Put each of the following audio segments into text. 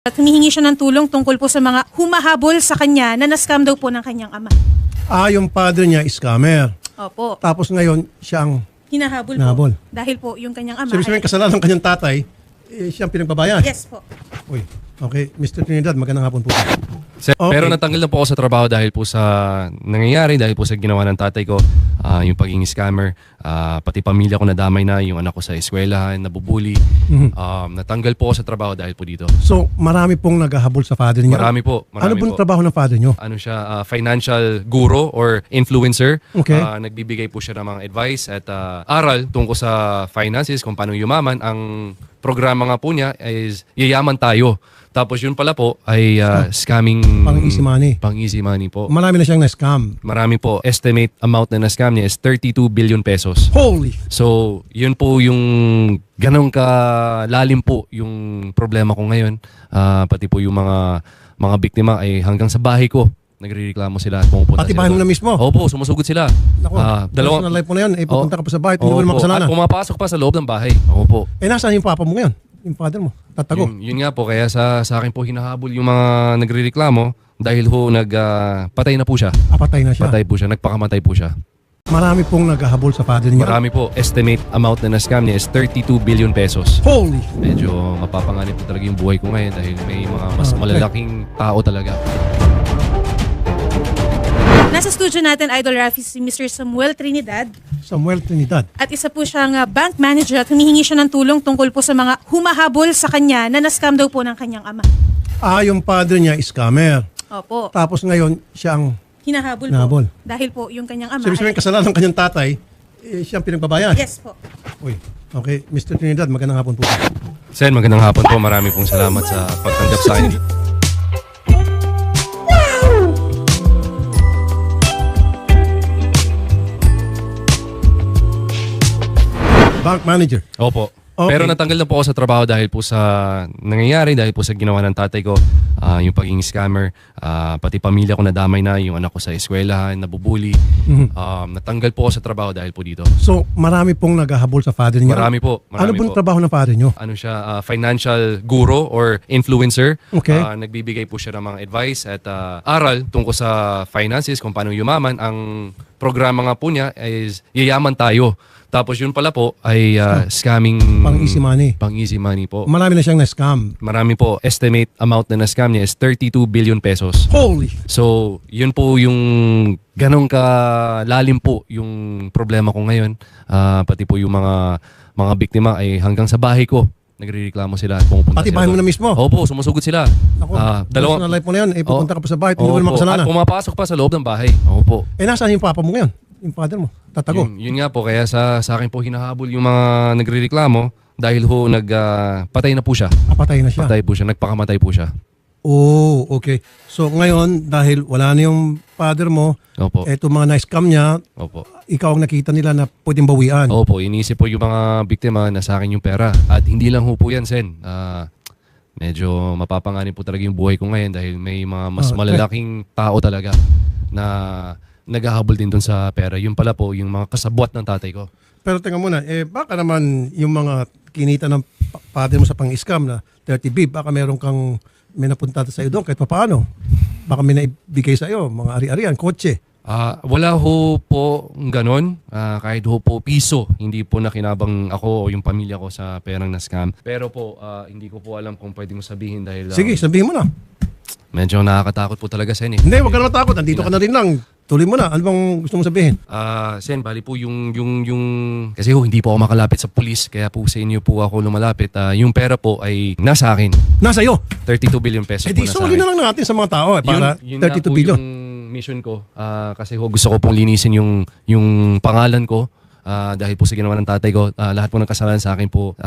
At humihingi siya ng tulong tungkol po sa mga humahabol sa kanya na na-scam daw po ng kanyang ama. Yung father niya is scammer. Opo. Tapos ngayon, siya ang Hinahabol Hinahabol. po. Dahil po yung kanyang ama. sabi sabihin kasalanan ng kanyang tatay, siya ang pinagbabayan. Yes po. Uy, okay. Mr. Trinidad, magandang hapon po. Sir, Okay. Pero natanggal na po ako sa trabaho dahil po sa nangyayari, dahil po sa ginawa ng tatay ko, yung pagiging scammer, pati pamilya ko nadamay na, yung anak ko sa eskwelahan, nabubuli. Natanggal po ako sa trabaho dahil po dito. So, marami pong naghahabol sa father niya. Marami po. Ano pong po. trabaho ng father niyo? Ano siya, financial guru or influencer. Okay. Nagbibigay po siya ng mga advice at aral tungkol sa finances, kung paano yumaman. Ang programa nga po niya is Yayaman Tayo. Tapos yun pala po ay scamming. Pang easy money. Pang easy money po. Marami na siyang na-scam. Marami po. Estimate amount na na-scam niya is 32 billion pesos. Holy! So, yun po yung ganong kalalim po yung problema ko ngayon. Pati po yung mga biktima ay hanggang sa bahay ko. Nagrereklamo sila at pumupunta Pati sila. bahay mo doon. na mismo? Opo, sumusugod sila. Naku, Dalawang personal life mo na yan. Pupunta ka pa sa bahay, hindi mo Opo. naman kasalanan. At pumapasok pa sa loob ng bahay. Ako po. Nasaan yung papa mo ngayon? Yung father mo? Tatago? Yun nga po, kaya sa akin po hinahabol yung mga nagrereklamo dahil ho patay na po siya. Patay na siya. Patay po siya, nagpakamatay po siya. Marami pong naghahabol sa father niya. Marami po. Estimate amount na na-scam niya is 32 billion pesos. Holy! Medyo mapapanganib po talaga yung buhay ko ngayon dahil may mga mas Okay. malalaking tao talaga. Nasa studio natin, Idol Rafi, si Mr. Samuel Trinidad. Samuel Trinidad. At isa po siyang bank manager at humihingi siya ng tulong tungkol po sa mga humahabol sa kanya na na-scam daw po ng kanyang ama. Yung father niya is scammer. Opo. Tapos ngayon, siya ang Hinahabol Hinahabol. po. Dahil po yung kanyang ama. sabi sabihin kasalanan ng kanyang tatay, siya ang pinagbabayan. Yes po. Uy, okay. Mr. Trinidad, magandang hapon po. Sen, magandang hapon po. Marami pong salamat sa pagtanggap sa akin. Bank manager. Opo. Okay. Pero natanggal na po ako sa trabaho dahil po sa nangyayari, dahil po sa ginawa ng tatay ko, yung pagiging scammer, pati pamilya ko nadamay na, yung anak ko sa eskwelahan, nabubuli. Natanggal po ako sa trabaho dahil po dito. So, marami pong naghahabol sa father niya. Marami po. Ano pong trabaho ng father niyo? Ano siya, financial guru or influencer. Okay. Nagbibigay po siya ng mga advice at aral tungkol sa finances, kung paano yumaman. Ang programa nga po niya is Yayaman Tayo. Tapos yun pala po ay scamming. Pang easy money. Pang easy money po. Marami na siyang na-scam. Marami po. Estimate amount na na-scam niya is 32 billion pesos. Holy! So, yun po yung ganong kalalim po yung problema ko ngayon. Pati po yung mga biktima ay hanggang sa bahay ko. Nagrereklamo sila at pumupunta Pati sila bahay mo doon. na mismo? Opo, sumusugod sila. Naku, personal life mo na yan. Pupunta ka pa sa bahay, hindi mo naman Opo. kasalanan. At pumapasok pa sa loob ng bahay. Ako po. Nasaan yung papa mo ngayon? Yung father mo? Tatago? Yun nga po, kaya sa akin po hinahabol yung mga nagrereklamo dahil ho patay na po siya. Patay na siya. Patay po siya, nagpakamatay po siya. Oh, okay. So ngayon, dahil wala na yung father mo, Opo. eto mga na-scam niya, Opo. ikaw ang nakita nila na pwedeng bawian. Opo, inisip po yung mga biktima na sa akin yung pera. At hindi lang ho po yan, Sen. Medyo mapapanganib po talaga yung buhay ko ngayon dahil may mga mas malalaking tao talaga na naghahabol din doon sa pera. Yung pala po, yung mga kasabwat ng tatay ko. Pero tingnan muna, baka naman yung mga kinita ng father mo sa pang-scam na 30B, baka may napunta sa iyo doon kahit papaano. Baka may naibigay sa iyo, mga ari-arian, kotse. Wala ho po ganon. Kahit ho po piso, hindi po nakinabang ako o yung pamilya ko sa perang na-scam. Pero po, hindi ko po alam kung pwede mo sabihin dahil Sige, sabihin mo na. medyo nakakatakot po talaga, Sen. Hindi, huwag ka na matakot. Nandito ka na rin lang. Tuloy mo na. Ano bang gusto mong sabihin? Sen, bali po yung kasi ho, hindi po ako makalapit sa pulis, kaya po sa inyo po ako lumalapit. Yung pera po ay nasa akin. Nasa iyo. 32 billion pesos po Di nasa sorry akin. na lang natin sa mga tao para Yun nga 32 po billion. yung mission ko. Kasi ho, gusto ko pong linisin yung pangalan ko. Dahil po sa ginawa ng tatay ko, lahat po ng kasalanan sa akin po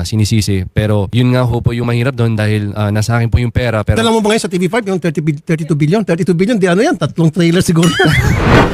sinisisi. Pero yun nga ho po yung mahirap doon dahil nasa akin po yung pera. Pero Dala mo ba ngayon sa TV5 yung 32 billion? 32 billion, di ano yan? 3 trailer siguro.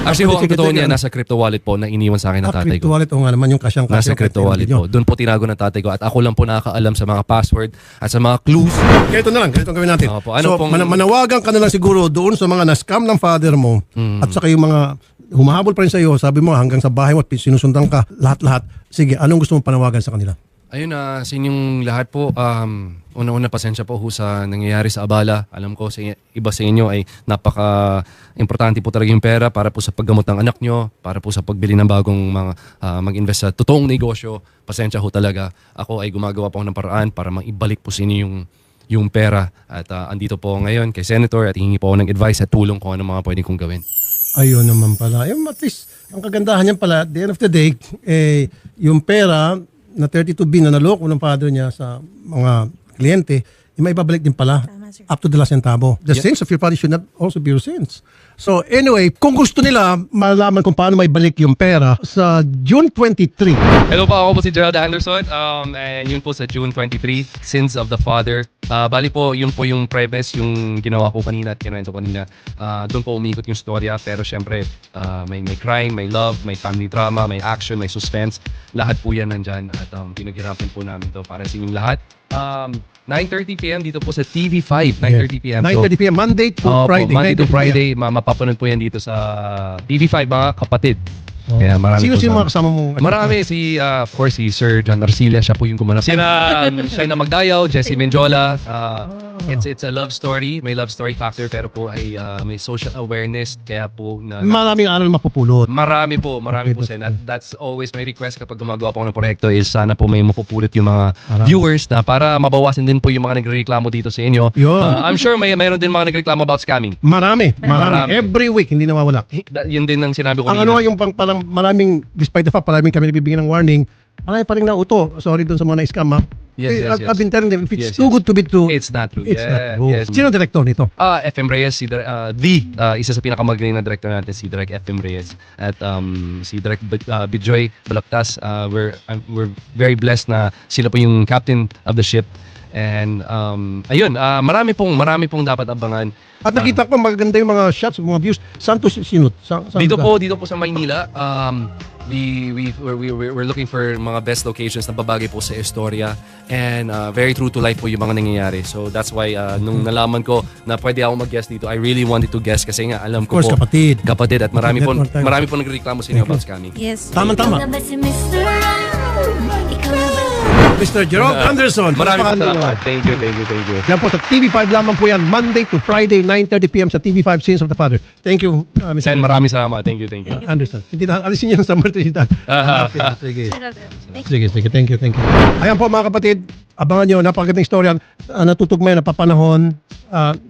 actually ho, ang totoo niya, nasa crypto wallet po na iniwan sa akin ng tatay Crypto ko. wallet, o nga naman yung kasyang Nasa crypto wallet po. Doon po tinago ng tatay ko at ako lang po nakakaalam sa mga password at sa mga clues. Ganito na lang, ganito ang gawin natin. Opo, ano so, pong- manawagan ka na lang siguro doon sa mga na-scam ng father mo at saka yung mga humahabol pa rin sa iyo, sabi mo hanggang sa bahay mo at sinusundan ka, lahat-lahat. Sige, anong gusto mong panawagan sa kanila? Ayun na, sa inyong lahat po, una-una pasensya po ho sa nangyayari sa abala. Alam ko sa iba sa inyo ay napaka-importante po talaga yung pera para po sa paggamot ng anak nyo, para po sa pagbili ng bagong mga mag-invest sa totoong negosyo. Pasensya ho talaga. Ako ay gumagawa po ng paraan para maibalik po sa inyo yung pera. At andito po ako ngayon kay Senator at hihingi po ako ng advice at tulong kung ano mga pwede kong gawin. Ayun naman pala. Yung at least, ang kagandahan niyan pala, at the end of the day, yung pera na 32B na naloko ng father niya sa mga kliyente, may ibabalik din pala Tama, sir. up to the last centavo. The sins of your father should not also be your sins. So anyway, kung gusto nila malaman kung paano may balik yung pera, sa June 23, Hello po, ako po si Gerald Anderson. And yun po sa June 23, Sins of the Father. Bali po, yun po yung premise, yung ginawa ko kanina at kinuwento kanina. Doon po umikot yung storya, pero syempre may crime, may love, may family drama, may action, may suspense. Lahat po yan nandyan at pinaghirapan po namin to para sa inyong lahat. 9:30 p.m. dito po sa TV5, 9:30 p.m. 9:30 p.m. Monday to Opo, Friday. Monday to 9:30 p.m. Friday, mapapanood po yan dito sa TV5 mga kapatid. Kaya marami Sino-sino po mga kasama mo? Marami of course, si Sir John Arcilla, siya po yung gumanap. Sina Shaina Magdayaw, Jessie Menjola. It's a love story, may love story factor pero po ay may social awareness kaya po Maraming aral mapupulot. marami po Sen. At that's always my request kapag gumagawa po ako ng proyekto is sana po may mapupulot yung mga viewers na para mabawasan din po yung mga nagrereklamo dito sa inyo. Yun. I'm sure mayroon din mga nagreklamo about scamming. Marami. Marami. Every week, hindi nawawala. Yun din ang sinabi ko Ang ano nga yung parang maraming, despite the fact, maraming kami nabibigyan ng warning, marami pa rin nauto. Sorry dun sa mga na-scam, ha? Yes, yes, yes. I've been telling them, if it's Yes, too yes. good to be true, It's not true. it's not true. Yes. Sino ang director nito? FM Reyes, isa sa pinakamagaling na director natin, si Direk FM Reyes. At si Direk Bijoy Balaktas, we're very blessed na sila po yung captain of the ship. And ayun, marami pong dapat abangan. At nakita ko magaganda yung mga shots, mga views. Saan to sinut? Dito po sa Maynila, we're looking for mga best locations na babagay po sa istorya and very true to life po yung mga nangyayari. So that's why nung nalaman ko na pwede ako mag-guest dito, I really wanted to guest kasi nga alam Of ko course, po kapatid. at marami Network tayo. po nagreklamo sa inyo about scamming. Yes. Tama-tama. Ikaw na ba si Mr. Right? Ikaw na ba? Mr. Jerome Anderson. Maraming Paano salamat. yun? Thank you. Yan po sa TV5 lamang po yan. Monday to Friday, 9:30 p.m. sa TV5 Sins of the Father. Thank you, Mr. Sen, maraming salamat. Thank you. Anderson. Hindi na, alisin niyo ng summer trinitan. Sige. Thank Sige. Thank you. Ayan po mga kapatid, abangan nyo, napakagandang istorya. Natutugmay, napapanahon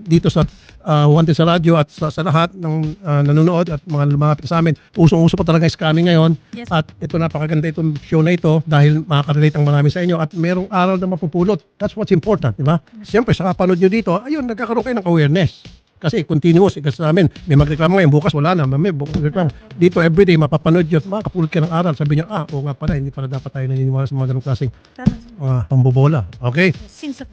dito sa Wanted sa radyo at sa lahat ng nanonood at mga lumapit sa amin. Usong-uso pa talaga yung scamming ngayon. Yes. At ito napakaganda itong show na ito dahil makaka-relate ang marami sa inyo at merong aral na mapupulot. That's what's important, di ba? Siyempre, sa kapanood nyo dito, ayun, nagkakaroon kayo ng awareness. Kasi continuous, kasi sa amin, may magreklamo ngayon, bukas wala na, may magreklamo. Dito, everyday, mapapanood nyo at makakapulot kayo ng aral. Sabi nyo, oo nga pala, hindi pala dapat tayo naniniwala sa mga ganong klaseng Tama. mga pambobola. Okay? Sins of the